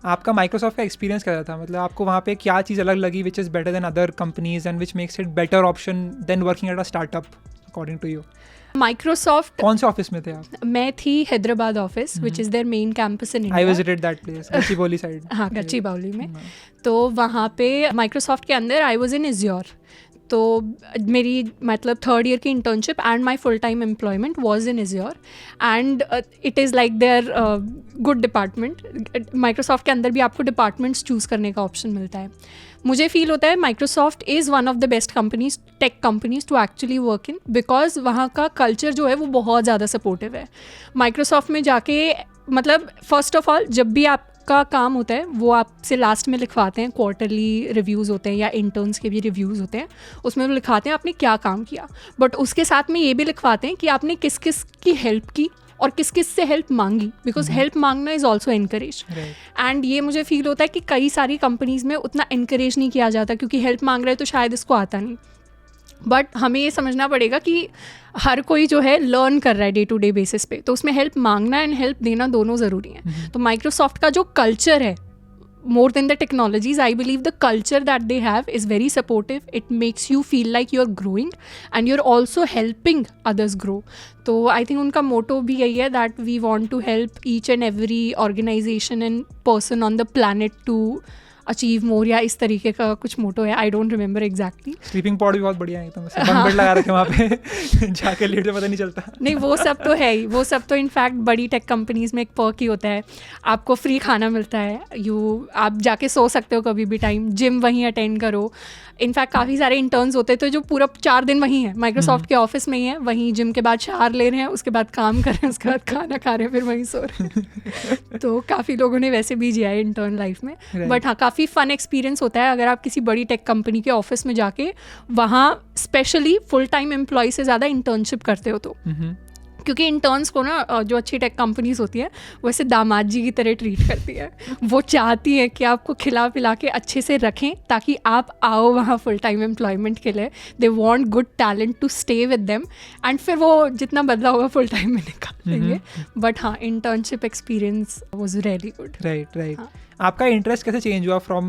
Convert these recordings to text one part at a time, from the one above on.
आपका माइक्रोसॉफ्ट का एक्सपीरियंस कैसा था? मतलब आपको वहाँ पे क्या चीज़ अलग लगी which is better than other companies and which makes it better option than working at a startup according to you? Microsoft, कौन से ऑफिस में थे आप? मैं थी Hyderabad office which is their main campus in I India. Visited that place, Gachibowli side. हाँ, गच्चीबौली में। तो वहाँ पे माइक्रोसॉफ्ट के अंदर आई वॉज इन एज्योर। तो मेरी मतलब थर्ड ईयर की internship and my full time employment was in Azure and it is like their good department. Microsoft के अंदर भी आपको डिपार्टमेंट्स चूज़ करने का ऑप्शन मिलता है। मुझे फील होता है Microsoft is one of the best companies, tech companies to actually work in, because वहाँ का कल्चर जो है वो बहुत ज़्यादा सपोर्टिव है। माइक्रोसॉफ्ट में जाके मतलब फर्स्ट ऑफ ऑल जब भी आपका काम होता है वो आपसे लास्ट में लिखवाते हैं, क्वार्टरली रिव्यूज़ होते हैं या इंटर्न्स के भी रिव्यूज़ होते हैं, उसमें वो लिखवाते हैं आपने क्या काम किया, बट उसके साथ में ये भी लिखवाते हैं कि आपने किस किस की हेल्प की और किस किस से हेल्प मांगी, बिकॉज हेल्प मांगना इज़ ऑल्सो इनकरेज। एंड ये मुझे फील होता है कि कई सारी कंपनीज़ में उतना इनकरेज नहीं किया जाता, क्योंकि हेल्प मांग रहे तो शायद इसको आता नहीं। बट हमें ये समझना पड़ेगा कि हर कोई जो है लर्न कर रहा है डे टू डे बेसिस पे, तो उसमें हेल्प मांगना एंड हेल्प देना दोनों ज़रूरी है। तो माइक्रोसॉफ्ट का जो कल्चर है, more than the technologies, I believe the culture that they have is very supportive. It makes you feel like you're growing and you're also helping others grow. So I think उनका motto भी यही है that we want to help each and every organization and person on the planet to achieve more, या इस तरीके का कुछ मोटो है। I don't remember exactly. Sleeping pod भी बहुत बढ़िया है, तो बंक बेड लगा रखे वहाँ पे जाके लेट से पता नहीं चलता। नहीं, वो सब तो है ही, वो सब तो इनफैक्ट बड़ी टेक कंपनीज में एक पर्क ही होता है, आपको फ्री खाना मिलता है, आप जाके सो सकते हो कभी भी टाइम, जिम वहीं अटेंड करो। इनफैक्ट काफ़ी सारे इंटर्न्स होते हैं तो जो पूरा 4 दिन वहीं है, माइक्रोसॉफ्ट के ऑफिस में ही है, वहीं जिम के बाद शावर ले रहे हैं, उसके बाद काम कर रहे हैं, उसके बाद खाना खा रहे हैं, फिर वहीं सो रहे हैं। तो काफ़ी लोगों ने वैसे भी जिया है इंटर्न लाइफ में। बट हाँ, काफ़ी फ़न एक्सपीरियंस होता है अगर आप किसी बड़ी टेक कंपनी के ऑफिस में जाके वहाँ स्पेशली फुल टाइम एम्प्लॉय से ज़्यादा इंटर्नशिप करते हो तो। क्योंकि इंटर्न्स को ना जो अच्छी टेक कंपनीज होती है वो ऐसे दामाद जी की तरह ट्रीट करती है। वो चाहती है कि आपको खिला पिला के अच्छे से रखें ताकि आप आओ वहाँ फुल टाइम एम्प्लॉयमेंट के लिए। They want good talent to stay with them and फिर वो जितना बदला होगा फुल टाइम में निकाल देंगे। बट हाँ, internship experience was really good. Right. आपका इंटरेस्ट कैसे चेंज हुआ from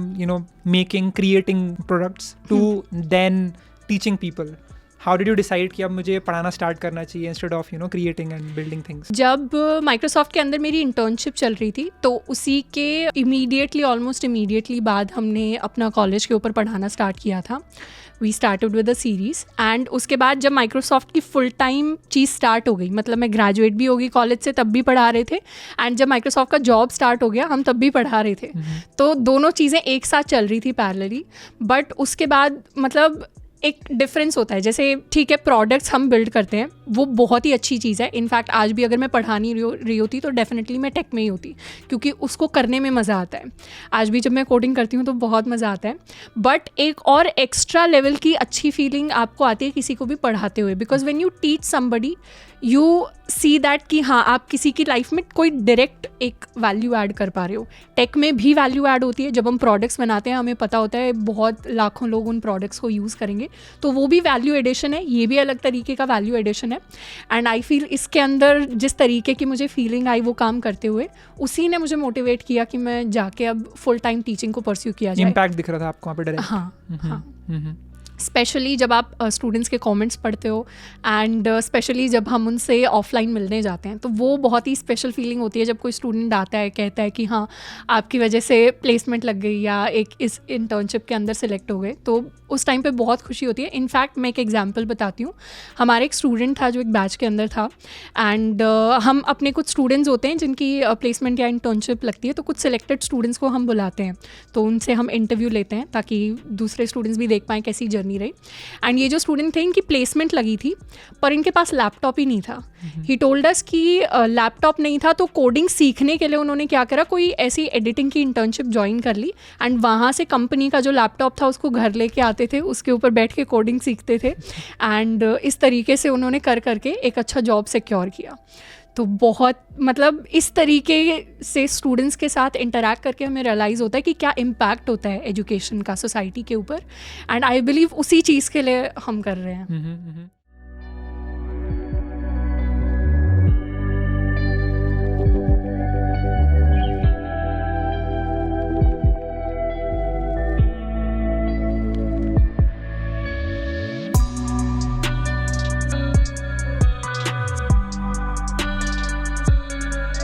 making, creating products to then teaching people? How did you decide कि अब मुझे पढ़ाना स्टार्ट करना चाहिए instead of creating and building things? जब माइक्रोसॉफ्ट के अंदर मेरी इंटर्नशिप चल रही थी तो उसी के ऑलमोस्ट इमीडिएटली बाद हमने अपना कॉलेज के ऊपर पढ़ाना स्टार्ट किया था। We started with a series and उसके बाद जब माइक्रोसॉफ्ट की फुल टाइम चीज़ स्टार्ट हो गई, मतलब मैं ग्रेजुएट भी हो गई कॉलेज से, तब भी पढ़ा रहे थे, एंड जब माइक्रोसॉफ्ट का जॉब स्टार्ट हो गया हम तब भी पढ़ा रहे थे। तो दोनों चीज़ें एक साथ चल रही थी पैरेलली। बट उसके बाद मतलब एक डिफरेंस होता है, जैसे ठीक है प्रोडक्ट्स हम बिल्ड करते हैं वो बहुत ही अच्छी चीज़ है। इनफैक्ट आज भी अगर मैं पढ़ानी रही होती तो डेफिनेटली मैं टेक में ही होती, क्योंकि उसको करने में मज़ा आता है। आज भी जब मैं कोडिंग करती हूँ तो बहुत मज़ा आता है। बट एक और एक्स्ट्रा लेवल की अच्छी फीलिंग आपको आती है किसी को भी पढ़ाते हुए, because when you teach somebody you see that कि हाँ आप किसी की लाइफ में कोई डायरेक्ट एक वैल्यू ऐड कर पा रहे हो। टेक में भी वैल्यू ऐड होती है, जब हम प्रोडक्ट्स बनाते हैं हमें पता होता है बहुत लाखों लोग उन प्रोडक्ट्स को यूज़ करेंगे, तो वो भी वैल्यू एडिशन है, ये भी अलग तरीके का वैल्यू एडिशन है। एंड आई फील इसके अंदर जिस तरीके की मुझे फीलिंग आई वो काम करते हुए, उसी ने मुझे मोटिवेट किया कि मैं जाके अब फुल टाइम टीचिंग को परस्यू किया जाए। इम्पैक्ट दिख रहा था आपको वहाँ पे डायरेक्ट? हाँ। स्पेशली जब आप स्टूडेंट्स के कमेंट्स पढ़ते हो एंड स्पेशली जब हम उनसे ऑफलाइन मिलने जाते हैं तो वो बहुत ही स्पेशल फीलिंग होती है जब कोई स्टूडेंट आता है कहता है कि हाँ आपकी वजह से प्लेसमेंट लग गई या एक इस इंटर्नशिप के अंदर सेलेक्ट हो गए, तो उस टाइम पे बहुत खुशी होती है। इनफैक्ट मैं एक एग्जांपल बताती हूँ। हमारे एक स्टूडेंट था जो एक बैच के अंदर था एंड हम अपने कुछ स्टूडेंट्स होते हैं जिनकी प्लेसमेंट या इंटर्नशिप लगती है, तो कुछ सिलेक्टेड स्टूडेंट्स को हम बुलाते हैं, तो उनसे हम इंटरव्यू लेते हैं ताकि दूसरे स्टूडेंट्स भी देख पाएँ कैसी जर्नी रही। एंड ये जो स्टूडेंट थे इनकी प्लेसमेंट लगी थी पर इनके पास लैपटॉप ही नहीं था। ही टोल्ड अस कि लैपटॉप नहीं था तो कोडिंग सीखने के लिए उन्होंने क्या करा, कोई ऐसी एडिटिंग की इंटर्नशिप ज्वाइन कर ली एंड वहाँ से कंपनी का जो लैपटॉप था उसको घर लेके आते थे, उसके ऊपर बैठ के कोडिंग सीखते थे एंड इस तरीके से उन्होंने कर करके एक अच्छा जॉब सिक्योर किया। तो बहुत मतलब इस तरीके से स्टूडेंट्स के साथ इंटरैक्ट करके हमें रियलाइज़ होता है कि क्या इम्पैक्ट होता है एजुकेशन का सोसाइटी के ऊपर, एंड आई बिलीव उसी चीज़ के लिए हम कर रहे हैं।